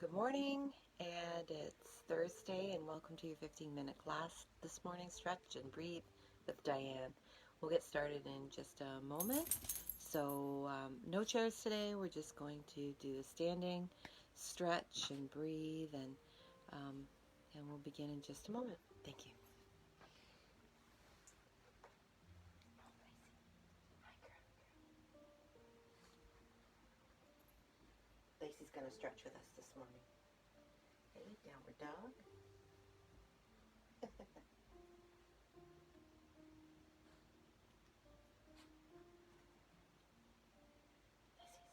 Good morning, and it's Thursday, and welcome to your 15-minute class this morning. Stretch and breathe with Diane. We'll get started in just a moment. So, no chairs today. We're just going to do the standing, stretch and breathe, and we'll begin in just a moment. Thank you. Lacey's going to stretch with us this morning. Hey, downward dog. Lacey,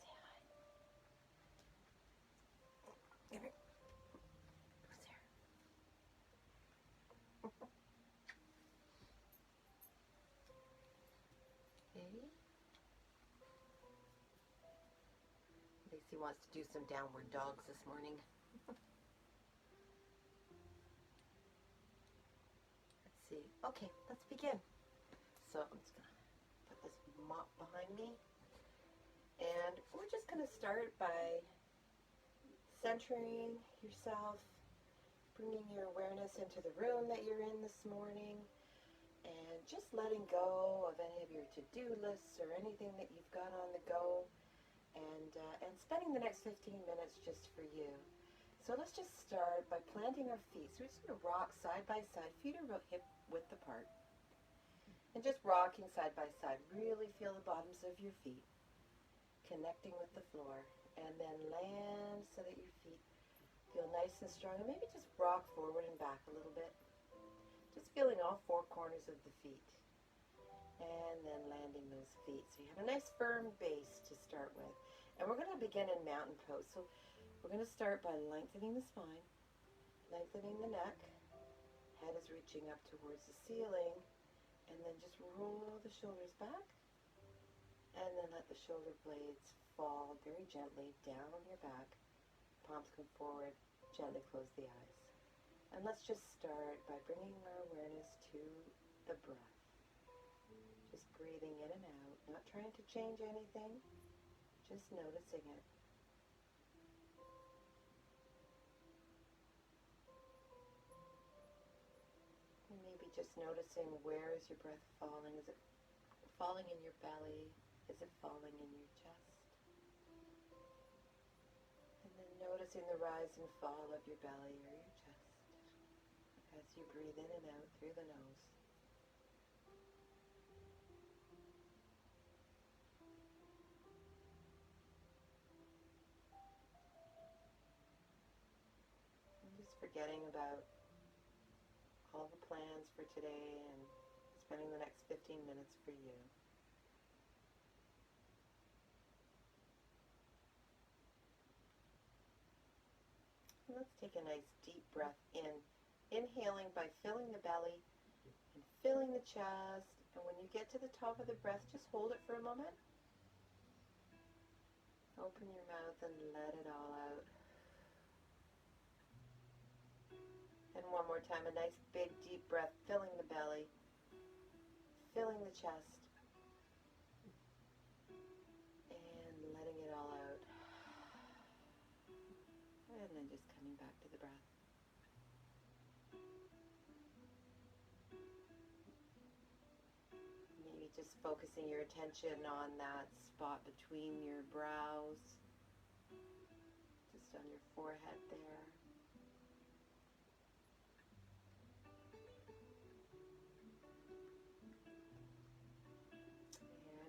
say hi. Come here. Who's there? Hey. Lacey wants to do some downward dogs this morning. Let's see. Okay, let's begin. So I'm just going to put this mop behind me. And we're just going to start by centering yourself, bringing your awareness into the room that you're in this morning, and just letting go of any of your to-do lists or anything that you've got on the go, and spending the next 15 minutes just for you. So let's just start by planting our feet. So we're just going to rock side by side. Feet are about hip width apart. And just rocking side by side. Really feel the bottoms of your feet connecting with the floor. And then land so that your feet feel nice and strong. And maybe just rock forward and back a little bit. Just feeling all four corners of the feet. And then landing those feet. So you have a nice firm base to start with. And we're going to begin in mountain pose. So we're going to start by lengthening the spine, lengthening the neck. Head is reaching up towards the ceiling. And then just roll the shoulders back. And then let the shoulder blades fall very gently down on your back. Palms come forward. Gently close the eyes. And let's just start by bringing our awareness to the breath. Just breathing in and out. Not trying to change anything. Just noticing it. And maybe just noticing, where is your breath falling? Is it falling in your belly? Is it falling in your chest? And then noticing the rise and fall of your belly or your chest as you breathe in and out through the nose. And just forgetting about all the plans for today and spending the next 15 minutes for you. And let's take a nice deep breath in. Inhaling by filling the belly and filling the chest. And when you get to the top of the breath, just hold it for a moment. Open your mouth and let it all out. And one more time, a nice big deep breath, filling the belly, filling the chest, and letting it all out. And then just coming back to the breath. Maybe just focusing your attention on that spot between your brows, just on your forehead there.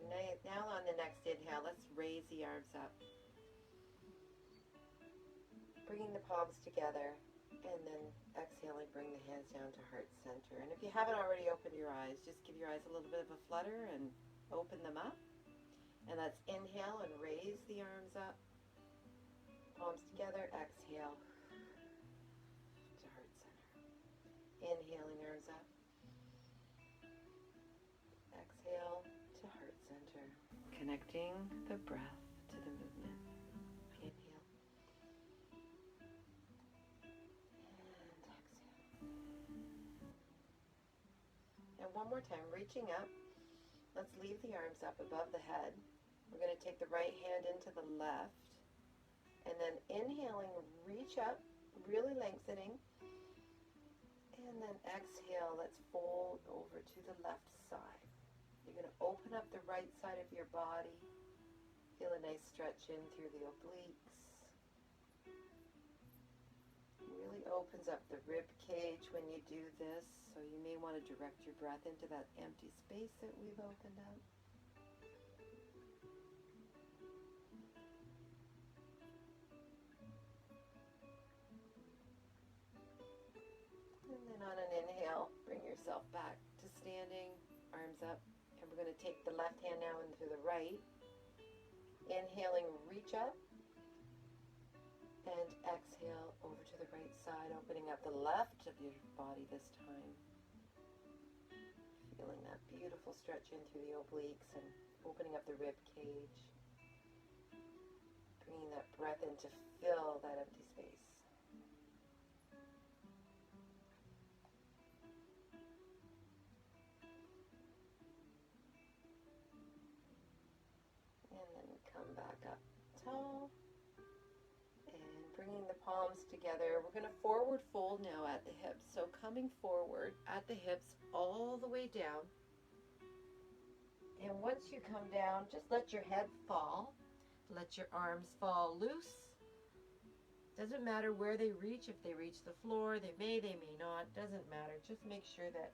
And now on the next inhale, let's raise the arms up. Bringing the palms together, and then exhaling, bring the hands down to heart center. And if you haven't already opened your eyes, just give your eyes a little bit of a flutter and open them up. And let's inhale and raise the arms up. Palms together, exhale to heart center. Inhaling, arms up. Exhale to heart center. Connecting the breath to the movement. Inhale. And exhale. And one more time, reaching up. Let's leave the arms up above the head. We're going to take the right hand into the left. And then inhaling, reach up, really lengthening. And then exhale, let's fold over to the left side. You're going to open up the right side of your body. Feel a nice stretch in through the obliques. Really opens up the rib cage when you do this, so you may want to direct your breath into that empty space that we've opened up. And then on an inhale, bring yourself back to standing, arms up, and we're going to take the left hand now into the right. Inhaling, reach up, and exhale over to the right side, opening up the left of your body this time. Feeling that beautiful stretch in through the obliques and opening up the rib cage. Bringing that breath in to fill that empty space. And then come back up tall. And bringing the palms together, we're going to forward fold now at the hips. So coming forward at the hips all the way down. And once you come down, just let your head fall. Let your arms fall loose. Doesn't matter where they reach. If they reach the floor, they may not. Doesn't matter. Just make sure that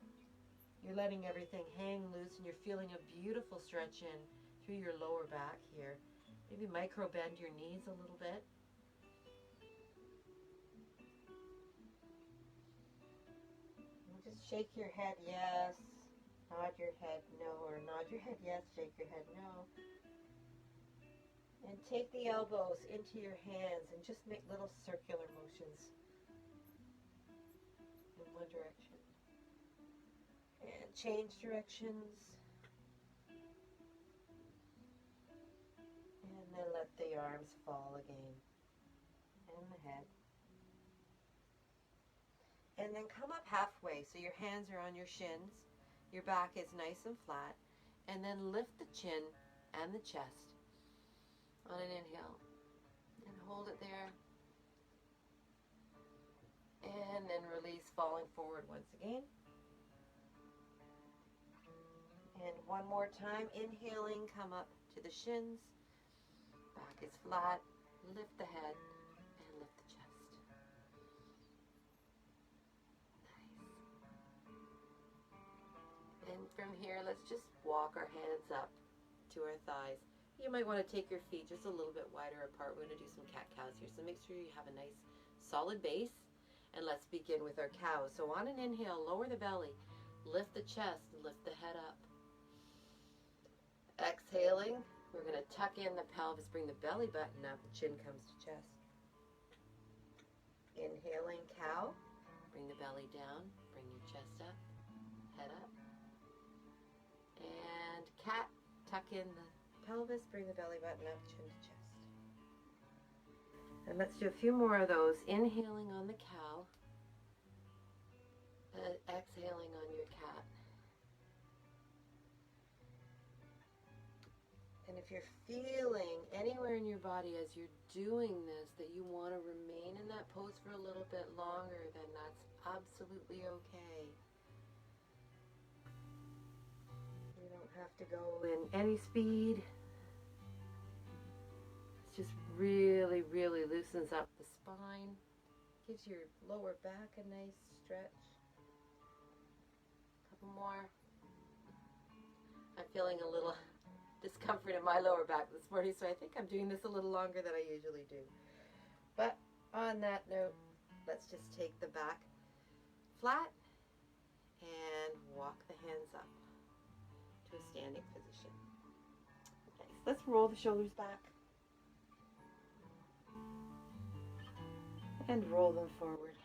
you're letting everything hang loose and you're feeling a beautiful stretch in through your lower back here. Maybe micro bend your knees a little bit. And just shake your head yes, nod your head no, or nod your head yes, shake your head no. And take the elbows into your hands and just make little circular motions in one direction. And change directions. And then let the arms fall again. And the head. And then come up halfway so your hands are on your shins. Your back is nice and flat. And then lift the chin and the chest on an inhale. And hold it there. And then release, falling forward once again. And one more time, inhaling, come up to the shins. Back is flat. Lift the head and lift the chest. Nice. And from here, let's just walk our hands up to our thighs. You might want to take your feet just a little bit wider apart. We're going to do some cat-cows here. So make sure you have a nice solid base. And let's begin with our cows. So on an inhale, lower the belly. Lift the chest and lift the head up. Exhaling, we're going to tuck in the pelvis. Bring the belly button up. The chin comes to chest. Inhaling, cow. Bring the belly down. Bring your chest up. Head up. And cat. Tuck in the pelvis, bring the belly button up, chin to chest. And let's do a few more of those. Inhaling on the cow. And exhaling on your cat. And if you're feeling anywhere in your body as you're doing this that you want to remain in that pose for a little bit longer, then that's absolutely okay. You don't have to go in any speed. It just really, really loosens up the spine. Gives your lower back a nice stretch. Couple more. I'm feeling a little discomfort in my lower back this morning, so I think I'm doing this a little longer than I usually do. But on that note, let's just take the back flat and walk the hands up to a standing position. Nice. Let's roll the shoulders back and roll them forward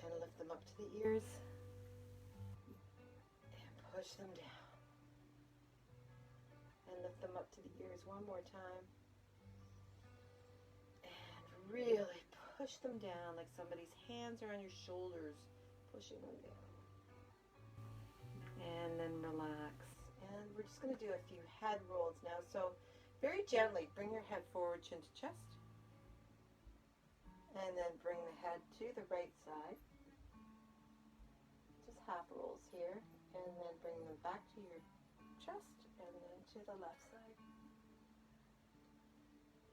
and lift them up to the ears and push them down and lift them up to the ears one more time and really push them down like somebody's hands are on your shoulders, pushing them down. And then relax. And we're just going to do a few head rolls now. So Very gently bring your head forward, chin to chest, and then bring the head to the right side. Just half rolls here, and then bring them back to your chest, and then to the left side.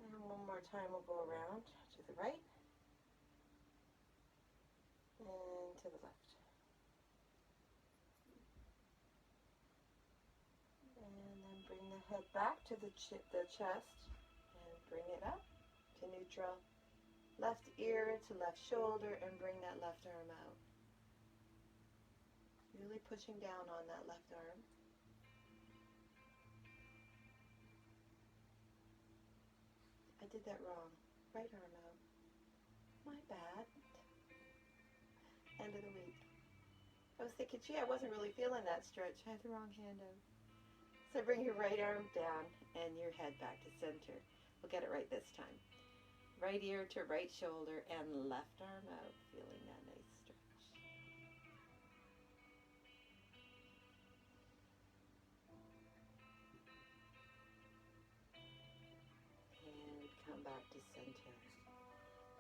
And one more time we'll go around to the right, and to the left. And then bring the head back to the chest, and bring it up to neutral. Left ear to left shoulder, and bring that left arm out. Really pushing down on that left arm. I did that wrong. Right arm out. My bad. End of the week. I was thinking, gee, I wasn't really feeling that stretch. I had the wrong hand out. So bring your right arm down and your head back to center. We'll get it right this time. Right ear to right shoulder and left arm out, feeling that nice stretch. And come back to center.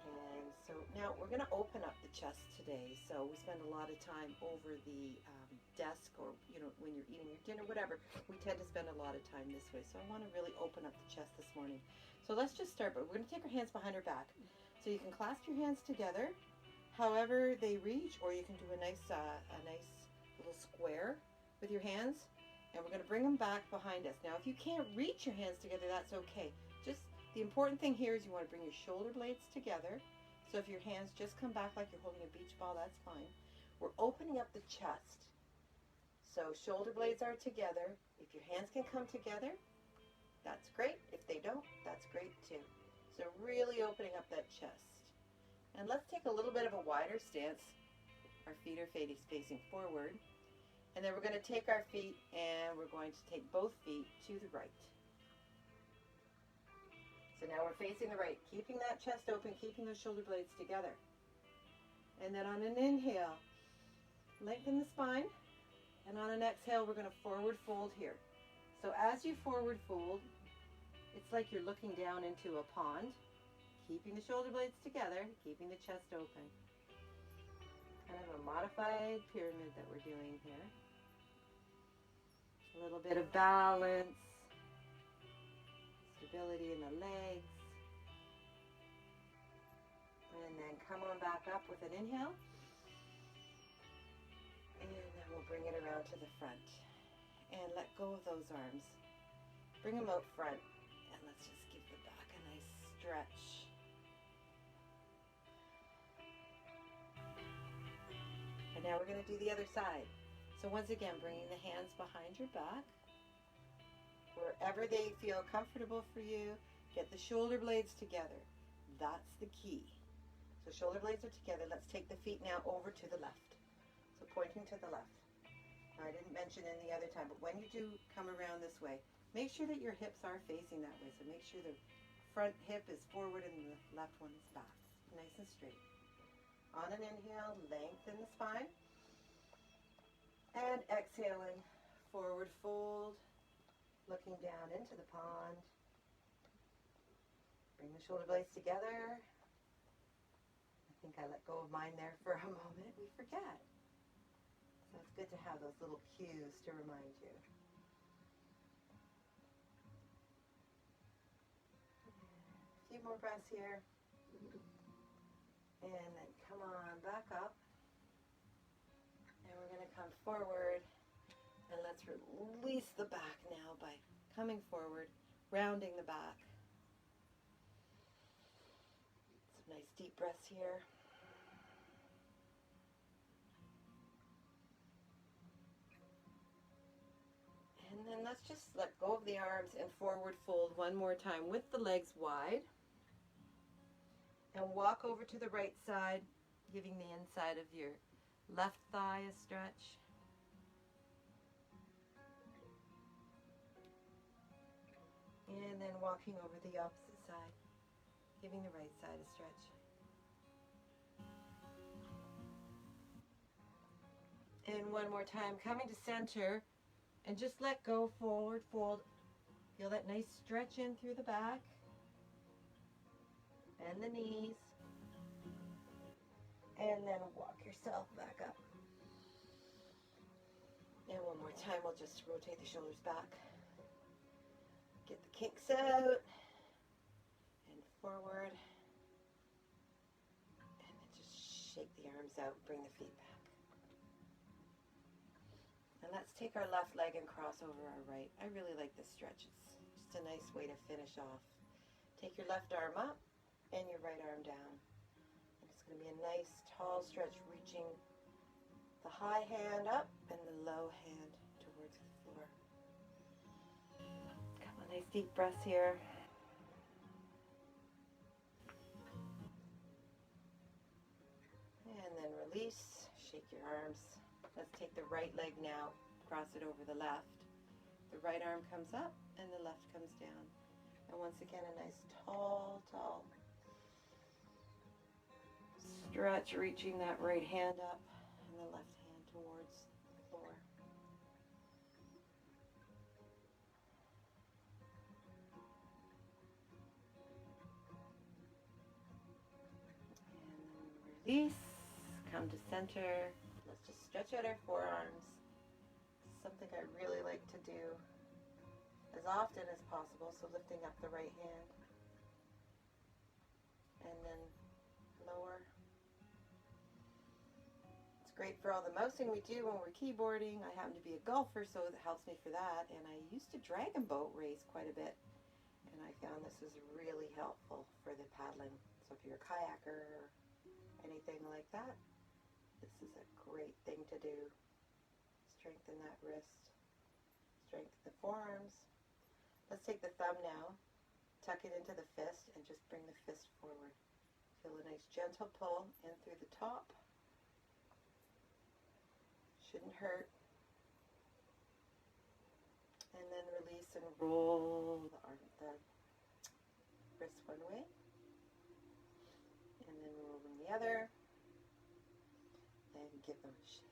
And so now we're going to open up the chest today. So we spend a lot of time over the desk, or when you're eating your dinner, whatever. We tend to spend a lot of time this way. So I want to really open up the chest this morning. So let's just start. But we're going to take our hands behind our back. So you can clasp your hands together, however they reach, or you can do a nice little square with your hands. And we're going to bring them back behind us. Now, if you can't reach your hands together, that's okay. Just the important thing here is you want to bring your shoulder blades together. So if your hands just come back like you're holding a beach ball, that's fine. We're opening up the chest. So shoulder blades are together. If your hands can come together, that's great. If they don't, that's great too. So really opening up that chest. And let's take a little bit of a wider stance. Our feet are facing forward. And then we're going to take our feet and we're going to take both feet to the right. So now we're facing the right, keeping that chest open, keeping those shoulder blades together. And then on an inhale, lengthen the spine. And on an exhale, we're going to forward fold here. So as you forward fold, it's like you're looking down into a pond, keeping the shoulder blades together, keeping the chest open. Kind of a modified pyramid that we're doing here. A little bit of balance, stability in the legs. And then come on back up with an inhale. And then we'll bring it around to the front. And let go of those arms. Bring them out front. And let's just give the back a nice stretch. And now we're going to do the other side. So once again, bringing the hands behind your back. Wherever they feel comfortable for you, get the shoulder blades together. That's the key. So shoulder blades are together. Let's take the feet now over to the left. So pointing to the left. I didn't mention in the other time, but when you do come around this way, make sure that your hips are facing that way. So make sure the front hip is forward and the left one is back. Nice and straight. On an inhale, lengthen the spine. And exhaling, forward fold, looking down into the pond. Bring the shoulder blades together. I think I let go of mine there for a moment. We forget. So it's good to have those little cues to remind you. A few more breaths here. And then come on back up. And we're going to come forward. And let's release the back now by coming forward, rounding the back. Some nice deep breaths here. And then let's just let go of the arms and forward fold one more time with the legs wide. And walk over to the right side, giving the inside of your left thigh a stretch. And then walking over the opposite side, giving the right side a stretch. And one more time, coming to center, and just let go, forward fold, Feel that nice stretch in through the back and the knees. And then walk yourself back up. And one more time, we'll just rotate the shoulders back. Get the kinks out and forward. And then just shake the arms out, bring the feet back. And let's take our left leg and cross over our right. I really like this stretch. It's just a nice way to finish off. Take your left arm up and your right arm down. And it's going to be a nice tall stretch, reaching the high hand up and the low hand towards the floor. A couple of nice deep breaths here. And then release, shake your arms. Let's take the right leg now, cross it over the left. The right arm comes up and the left comes down. And once again, a nice tall stretch, reaching that right hand up and the left hand towards the floor. And then release, come to center. Let's just stretch out our forearms. It's something I really like to do as often as possible, so lifting up the right hand and then lower. It's great for all the mousing we do when we're keyboarding. I happen to be a golfer, so it helps me for that, and I used to dragon boat race quite a bit, and I found this is really helpful for the paddling. So if you're a kayaker or anything like that, this is a great thing to do. Strengthen that wrist, strengthen the forearms. Let's take the thumb now, tuck it into the fist, and just bring the fist forward. Feel a nice gentle pull in through the top. Shouldn't hurt. And then release and roll the wrist one way, and then roll them the other, and give them a shake.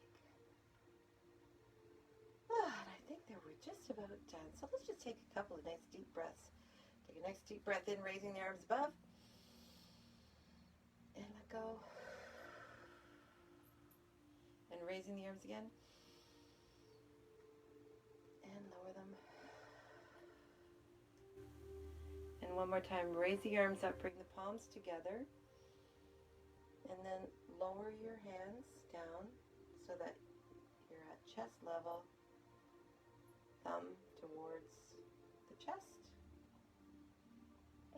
And I think that we're just about done. So let's just take a couple of nice deep breaths. Take a nice deep breath in, raising the arms above. And let go. And raising the arms again. And lower them. And one more time, raise the arms up, bring the palms together. And then lower your hands down so that you're at chest level. Thumb towards the chest.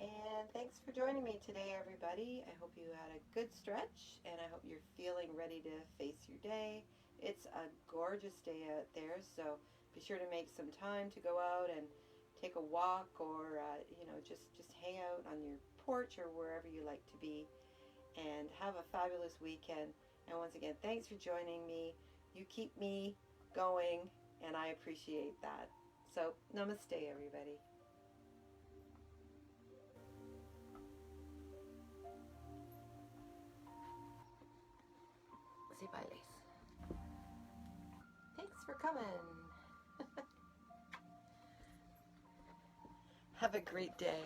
And thanks for joining me today, everybody. I hope you had a good stretch, and I hope you're feeling ready to face your day. It's a gorgeous day out there, so be sure to make some time to go out and take a walk, or just hang out on your porch or wherever you like to be, and have a fabulous weekend. And once again, thanks for joining me. You keep me going, and I appreciate that. So, namaste, everybody. Say bye, Lace. Thanks for coming. Have a great day.